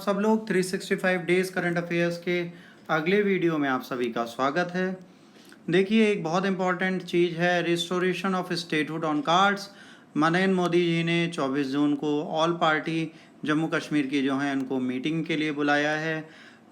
सब लोग 365 days current affairs के अगले वीडियो में आप सभी का स्वागत है। देखिए, एक बहुत इंपॉर्टेंट चीज़ है, restoration of statehood on cards. Narendra Modi ji ने 24 जून को ऑल पार्टी जम्मू कश्मीर की जो है उनको मीटिंग के लिए बुलाया है।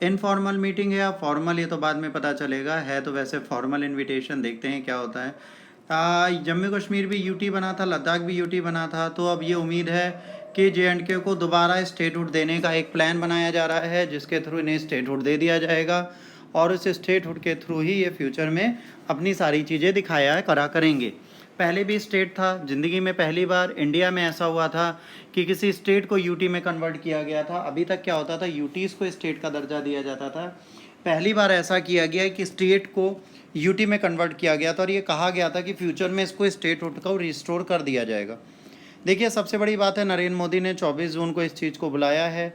इनफॉर्मल मीटिंग है या फॉर्मल, ये तो बाद में पता चलेगा। है तो वैसे फॉर्मल इनविटेशन, देखते हैं क्या होता है। जम्मू कश्मीर भी यूटी बना था, लद्दाख भी यूटी बना था, तो अब ये उम्मीद है कि JNK को दोबारा स्टेटहुड देने का एक प्लान बनाया जा रहा है, जिसके थ्रू इन्हें स्टेटहुड दे दिया जाएगा और उस स्टेटहुड के थ्रू ही ये फ्यूचर में अपनी सारी चीज़ें दिखाया करा करेंगे। पहले भी स्टेट था, ज़िंदगी में पहली बार इंडिया में ऐसा हुआ था कि किसी स्टेट को यूटी में कन्वर्ट किया गया था। अभी तक क्या होता था, यूटीज़ को स्टेट का दर्जा दिया जाता था। पहली बार ऐसा किया गया है कि स्टेट को यूटी में कन्वर्ट किया गया था और ये कहा गया था कि फ्यूचर में इसको स्टेटहुड को रिस्टोर कर दिया जाएगा। देखिए, सबसे बड़ी बात है, नरेंद्र मोदी ने 24 जून को इस चीज़ को बुलाया है।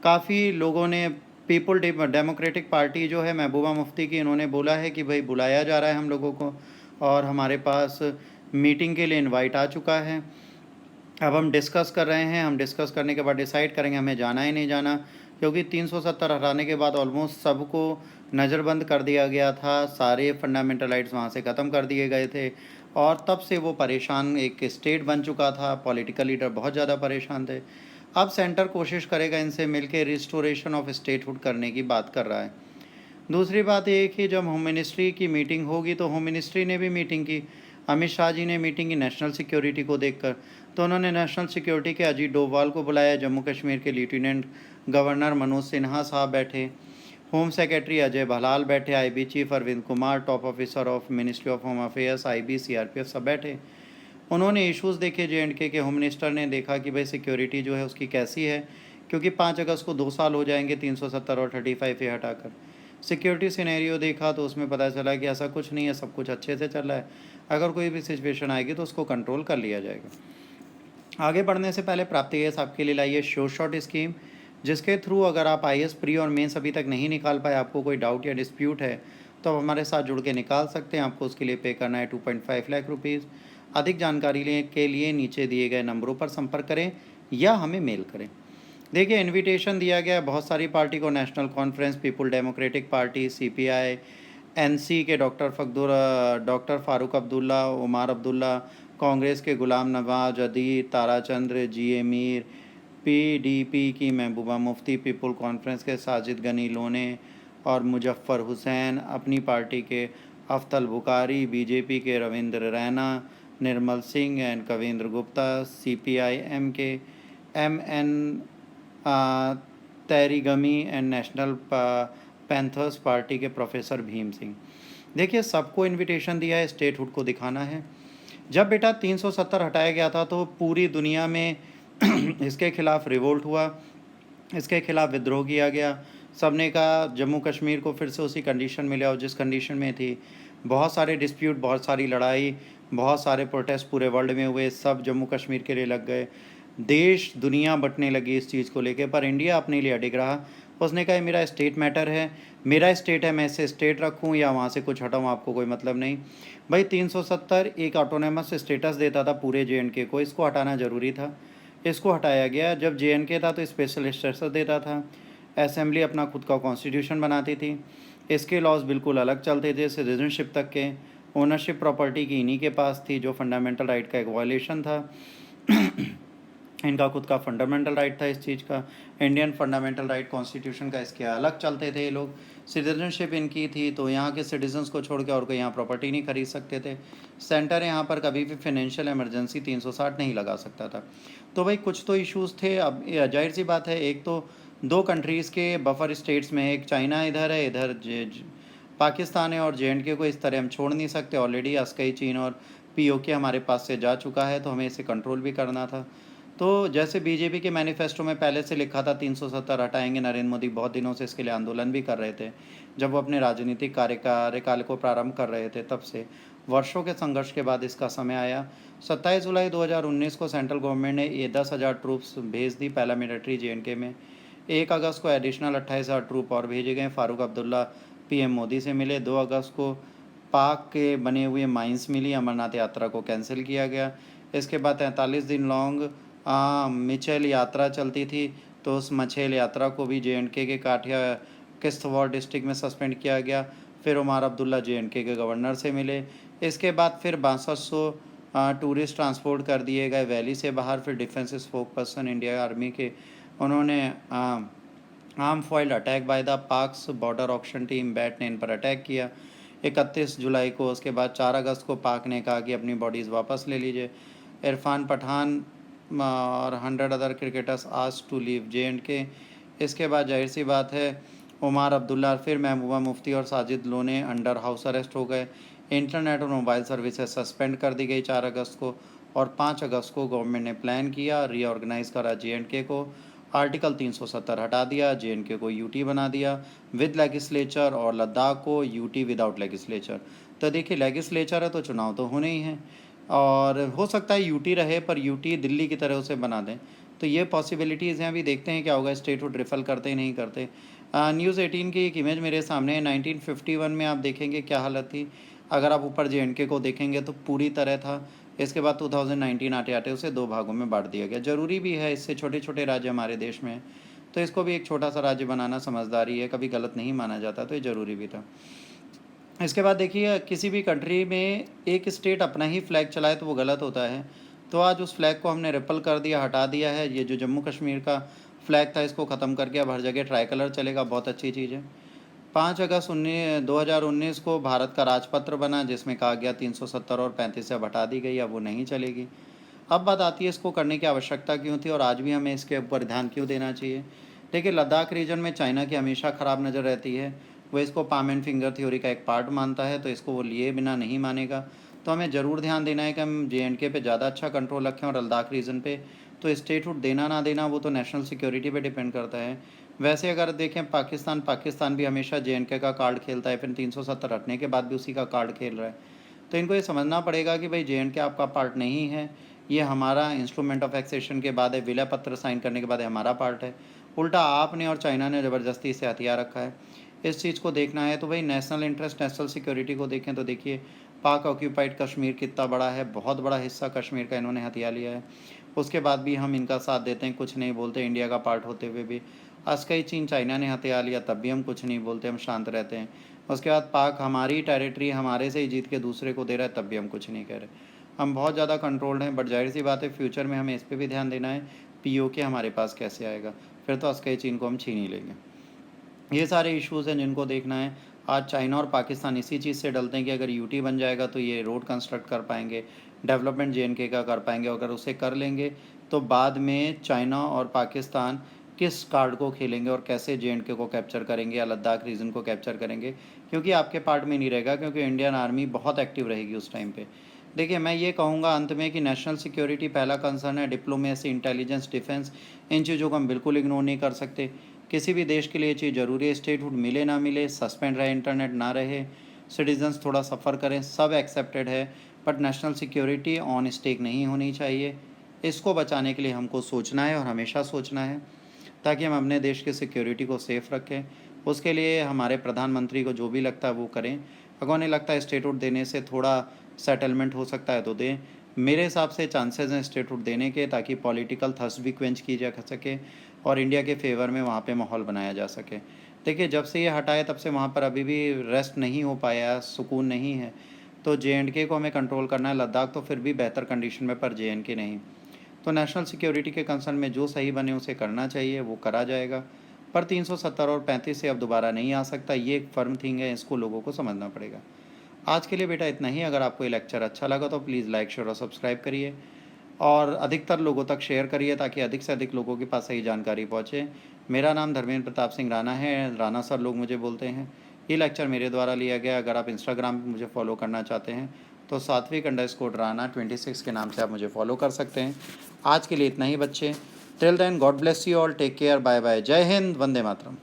काफ़ी लोगों ने, पीपल डेमोक्रेटिक पार्टी जो है महबूबा मुफ्ती की, इन्होंने बोला है कि भाई बुलाया जा रहा है हम लोगों को और हमारे पास मीटिंग के लिए इनवाइट आ चुका है। अब हम डिस्कस कर रहे हैं, हम डिस्कस करने के बाद डिसाइड करेंगे हमें जाना है नहीं जाना, क्योंकि 370 हटाने के बाद ऑलमोस्ट सबको नज़रबंद कर दिया गया था। सारे फंडामेंटल राइट्स वहाँ से ख़त्म कर दिए गए थे और तब से वो परेशान एक स्टेट बन चुका था। पॉलिटिकल लीडर बहुत ज़्यादा परेशान थे। अब सेंटर कोशिश करेगा इनसे मिलकर रिस्टोरेशन ऑफ स्टेटहुड करने की बात कर रहा है। दूसरी बात ये कि जब होम मिनिस्ट्री की मीटिंग होगी तो होम मिनिस्ट्री ने भी मीटिंग की, अमित शाह जी ने मीटिंग की नेशनल सिक्योरिटी को देखकर। तो उन्होंने नेशनल सिक्योरिटी के अजीत डोभाल को बुलाया, जम्मू कश्मीर के लेफ्टिनेंट गवर्नर मनोज सिन्हा साहब बैठे, होम सेक्रेटरी अजय भलाल बैठे, IB chief Arvind Kumar, top officer of ministry of home affairs, IB, CRPF सब बैठे। उन्होंने इश्यूज़ देखे, JNK के होम मिनिस्टर ने देखा कि भाई सिक्योरिटी जो है उसकी कैसी है, क्योंकि 5 अगस्त को 2 साल हो जाएंगे 370 और 35 ये हटाकर। सिक्योरिटी सिनेरियो देखा तो उसमें पता चला कि ऐसा कुछ नहीं है, सब कुछ अच्छे से चल रहा है। अगर कोई भी सिचुएशन आएगी तो उसको कंट्रोल कर लिया जाएगा। आगे बढ़ने से पहले प्राप्ति केस आपके लिए लाई है श्योर शॉट स्कीम, जिसके थ्रू अगर आप IAS प्री और मेंस अभी तक नहीं निकाल पाए, आपको कोई डाउट या डिस्प्यूट है, तो आप हमारे साथ जुड़ के निकाल सकते हैं। आपको उसके लिए पे करना है 2.5 लाख रुपीज़। अधिक जानकारी के लिए नीचे दिए गए नंबरों पर संपर्क करें या हमें मेल करें। देखिए, इनविटेशन दिया गया है बहुत सारी पार्टी को, national conference, people democratic party, CPI, NC के डॉक्टर फ़ारूक अब्दुल्ला, उमार अब्दुल्ला, कांग्रेस के गुलाम नवाज, अदीर ताराचंद्र, GA मीर, PDP की महबूबा मुफ्ती, पीपल कॉन्फ्रेंस के साजिद गनी लोने और मुजफ्फर हुसैन, अपनी पार्टी के अफ्तल बुखारी, BJP के Ravinder Raina, Nirmal Singh and Kavinder Gupta, CPI M के MN Tarigami and national panthers party के प्रोफेसर भीम सिंह। देखिए, सबको इनविटेशन दिया है, स्टेटहुड को दिखाना है। जब बेटा 370 हटाया गया था तो पूरी दुनिया में इसके खिलाफ रिवोल्ट हुआ, इसके खिलाफ विद्रोह किया गया। सब ने कहा जम्मू कश्मीर को फिर से उसी कंडीशन में ले आओ जिस कंडीशन में थी। बहुत सारे डिस्प्यूट, बहुत सारी लड़ाई, बहुत सारे प्रोटेस्ट पूरे वर्ल्ड में हुए, सब जम्मू कश्मीर के लिए लग गए। देश दुनिया बंटने लगी इस चीज़ को लेकर, पर इंडिया अपने लिए अडिग रहा। उसने कहा मेरा स्टेट मैटर है, मेरा स्टेट है, मैं इसे स्टेट रखूं या वहाँ से कुछ हटाऊं, आपको कोई मतलब नहीं। भाई 370 एक ऑटोनोमस स्टेटस देता था पूरे JNK को, इसको हटाना ज़रूरी था, इसको हटाया गया। जब JNK था तो स्पेशल स्टेटस देता था, असेंबली अपना खुद का कॉन्स्टिट्यूशन बनाती थी, इसके लॉज बिल्कुल अलग चलते थे, सिटीजनशिप तक के। ओनरशिप प्रॉपर्टी की इन्हीं के पास थी, जो फंडामेंटल राइट का एक वायलेशन था। इनका खुद का फंडामेंटल राइट था इस चीज़ का, इंडियन फंडामेंटल राइट कॉन्स्टिट्यूशन का, इसके अलग चलते थे ये लोग। सिटीजनशिप इनकी थी, तो यहाँ के सिटीजन्स को छोड़ के और कोई यहाँ प्रॉपर्टी नहीं खरीद सकते थे। सेंटर यहाँ पर कभी भी फाइनेंशियल इमरजेंसी 360 नहीं लगा सकता था। तो भाई कुछ तो इश्यूज़ थे। अब जाहिर सी बात है, एक तो 2 कंट्रीज़ के बफर स्टेट्स में, एक चाइना इधर है, इधर पाकिस्तान है, और JNK को इस तरह हम छोड़ नहीं सकते। ऑलरेडी अस्कई चीन और POK हमारे पास से जा चुका है, तो हमें इसे कंट्रोल भी करना था। तो जैसे BJP के मैनिफेस्टो में पहले से लिखा था 370 हटाएंगे, नरेंद्र मोदी बहुत दिनों से इसके लिए आंदोलन भी कर रहे थे। जब वो अपने राजनीतिक कार्यकाल को प्रारंभ कर रहे थे, तब से वर्षों के संघर्ष के बाद इसका समय आया। 27 जुलाई 2019 को सेंट्रल गवर्नमेंट ने ये 10,000 ट्रूप्स भेज दी पैरामिलिट्री JNK में। 1 अगस्त को एडिशनल 28,000 ट्रूप और भेजे गए। फ़ारूक अब्दुल्ला PM मोदी से मिले। 2 अगस्त को पाक के बने हुए माइंस मिली, अमरनाथ यात्रा को कैंसिल किया गया। इसके बाद 43 दिन लॉन्ग मिचेल यात्रा चलती थी, तो उस मछेल यात्रा को भी JNK के काठिया किश्तवाड़ डिस्ट्रिक्ट में सस्पेंड किया गया। फिर उमर अब्दुल्ला JNK के गवर्नर से मिले। इसके बाद फिर 6200 टूरिस्ट ट्रांसपोर्ट कर दिए गए वैली से बाहर। फिर defence spokesperson India army के उन्होंने army foiled attack by the Paks border action team BAT ने इन पर अटैक किया 31 जुलाई को। उसके बाद 4 अगस्त को पाक ने कहा कि अपनी बॉडीज़ वापस ले लीजिए। इरफान पठान और 100 other cricketers asked to leave JNK। इसके बाद जाहिर सी बात है उमर अब्दुल्ला फिर महबूबा मुफ्ती और साजिद लोने अंडर हाउस अरेस्ट हो गए। इंटरनेट और मोबाइल सर्विसेज सस्पेंड कर दी गई 4 अगस्त को। और 5 अगस्त को गवर्नमेंट ने प्लान किया, रीऑर्गेनाइज करा JNK को। आर्टिकल 370 हटा दिया, JNK को UT बना दिया विद लेगिस्लेचर और लद्दाख को UT विदाउट लेगिस्लेचर। तो देखिए लेगिस्लेचर है तो चुनाव तो होने ही हैं और हो सकता है UT रहे पर UT दिल्ली की तरह उसे बना दें। तो ये पॉसिबिलिटीज़ हैं, अभी देखते हैं क्या होगा। स्टेटहुड रिफल करते ही नहीं करते। न्यूज़ 18 की एक इमेज मेरे सामने है। 1951 में आप देखेंगे क्या हालत थी। अगर आप ऊपर JNK को देखेंगे तो पूरी तरह था। इसके बाद 2019 आते आते उसे 2 भागों में बांट दिया गया। ज़रूरी भी है, इससे छोटे छोटे राज्य हमारे देश में हैं तो इसको भी एक छोटा सा राज्य बनाना समझदारी है, कभी गलत नहीं माना जाता, तो ये ज़रूरी भी था। इसके बाद देखिए किसी भी कंट्री में एक स्टेट अपना ही फ्लैग चलाए तो वो गलत होता है। तो आज उस फ्लैग को हमने रिपल कर दिया, हटा दिया है। ये जो जम्मू कश्मीर का फ्लैग था इसको ख़त्म करके अब हर जगह ट्राई कलर चलेगा, बहुत अच्छी चीज़ है। 5 अगस्त 2019 को भारत का राजपत्र बना जिसमें कहा गया 370 और 35 से अब हटा दी गई, अब वो नहीं चलेगी। अब बात आती है इसको करने की आवश्यकता क्यों थी और आज भी हमें इसके ऊपर ध्यान क्यों देना चाहिए। देखिए लद्दाख रीजन में चाइना की हमेशा ख़राब नज़र रहती है। वो इसको पाम एंड फिंगर थ्योरी का एक पार्ट मानता है, तो इसको वो लिए बिना नहीं मानेगा। तो हमें ज़रूर ध्यान देना है कि हम JNK पे ज़्यादा अच्छा कंट्रोल रखें और लद्दाख रीजन पे तो स्टेटहुड देना ना देना वो तो नेशनल सिक्योरिटी पे डिपेंड करता है। वैसे अगर देखें पाकिस्तान भी हमेशा JNK का कार्ड खेलता है, फिर 370 हटने के बाद भी उसी का कार्ड खेल रहा है। तो इनको ये समझना पड़ेगा कि भाई JNK आपका पार्ट नहीं है, ये हमारा इंस्ट्रूमेंट ऑफ एक्सेशन के बाद है, विलय पत्र साइन करने के बाद है हमारा पार्ट है। उल्टा आपने और चाइना ने ज़बरदस्ती इसे हथियार रखा है। इस चीज़ को देखना है तो भाई नेशनल इंटरेस्ट नेशनल सिक्योरिटी को देखें तो देखिए पाक ऑक्यूपाइड कश्मीर कितना बड़ा है, बहुत बड़ा हिस्सा कश्मीर का इन्होंने हथिया लिया है। उसके बाद भी हम इनका साथ देते हैं, कुछ नहीं बोलते, इंडिया का पार्ट होते हुए भी। अस्कई चीन चाइना ने हथिया लिया तब भी हम कुछ नहीं बोलते, हम शांत रहते हैं। उसके बाद पाक हमारी टेरिटरी हमारे से ही जीत के दूसरे को दे रहा है तब भी हम कुछ नहीं कह रहे। हम बहुत ज़्यादा कंट्रोल्ड हैं, बट जाहिर सी बात है फ्यूचर में हमें इस पर भी ध्यान देना है POK हमारे पास कैसे आएगा, फिर तो अस्कई चीन को हम छीन ही लेंगे। ये सारे इश्यूज़ हैं जिनको देखना है। आज चाइना और पाकिस्तान इसी चीज़ से डलते हैं कि अगर UT बन जाएगा तो ये रोड कंस्ट्रक्ट कर पाएंगे, डेवलपमेंट JNK का कर पाएंगे। अगर उसे कर लेंगे तो बाद में चाइना और पाकिस्तान किस कार्ड को खेलेंगे और कैसे JNK को कैप्चर करेंगे या लद्दाख रीजन को कैप्चर करेंगे, क्योंकि आपके पार्ट में नहीं रहेगा, क्योंकि इंडियन आर्मी बहुत एक्टिव रहेगी उस टाइम पे। देखिए मैं ये कहूँगा अंत में कि नेशनल सिक्योरिटी पहला कंसर्न है, डिप्लोमेसी, इंटेलिजेंस, डिफेंस, इन चीज़ों को हम बिल्कुल इग्नोर नहीं कर सकते। किसी भी देश के लिए ये चीज़ ज़रूरी है, स्टेटहुड मिले ना मिले, सस्पेंड रहे, इंटरनेट ना रहे, सिटीजन्स थोड़ा सफ़र करें, सब एक्सेप्टेड है, but national security on stake नहीं होनी चाहिए। इसको बचाने के लिए हमको सोचना है और हमेशा सोचना है ताकि हम अपने देश की सिक्योरिटी को सेफ़ रखें। उसके लिए हमारे प्रधानमंत्री को जो भी लगता है वो करें। अगर उन्हें लगता है स्टेटहुड देने से थोड़ा सेटलमेंट हो सकता है तो दें। मेरे हिसाब से चांसेस हैं स्टेटहुड देने के, ताकि पॉलिटिकल थर्स्ट भी क्वेंच की जा सके और इंडिया के फेवर में वहाँ पे माहौल बनाया जा सके। देखिए जब से ये हटाए तब से वहाँ पर अभी भी रेस्ट नहीं हो पाया, सुकून नहीं है। तो JNK को हमें कंट्रोल करना है, लद्दाख तो फिर भी बेहतर कंडीशन में, पर JNK नहीं। तो नेशनल सिक्योरिटी के कंसर्न में जो सही बने उसे करना चाहिए, वो करा जाएगा। पर 370 और 35 से अब दोबारा नहीं आ सकता, ये एक फर्म थिंग है, इसको लोगों को समझना पड़ेगा। आज के लिए बेटा इतना ही। अगर आपको ये लेक्चर अच्छा लगा तो प्लीज़ लाइक, शेयर और सब्सक्राइब करिए और अधिकतर लोगों तक शेयर करिए ताकि अधिक से अधिक लोगों के पास सही जानकारी पहुँचे। मेरा नाम धर्मेंद्र प्रताप सिंह राणा है, राणा सर लोग मुझे बोलते हैं। ये लेक्चर मेरे द्वारा लिया गया। अगर आप इंस्टाग्राम पर मुझे फॉलो करना चाहते हैं तो सात्विक_राणा26 के नाम से आप मुझे फॉलो कर सकते हैं। आज के लिए इतना ही बच्चे। Till then God bless you all, take care, bye bye, जय हिंद, वंदे मातरम।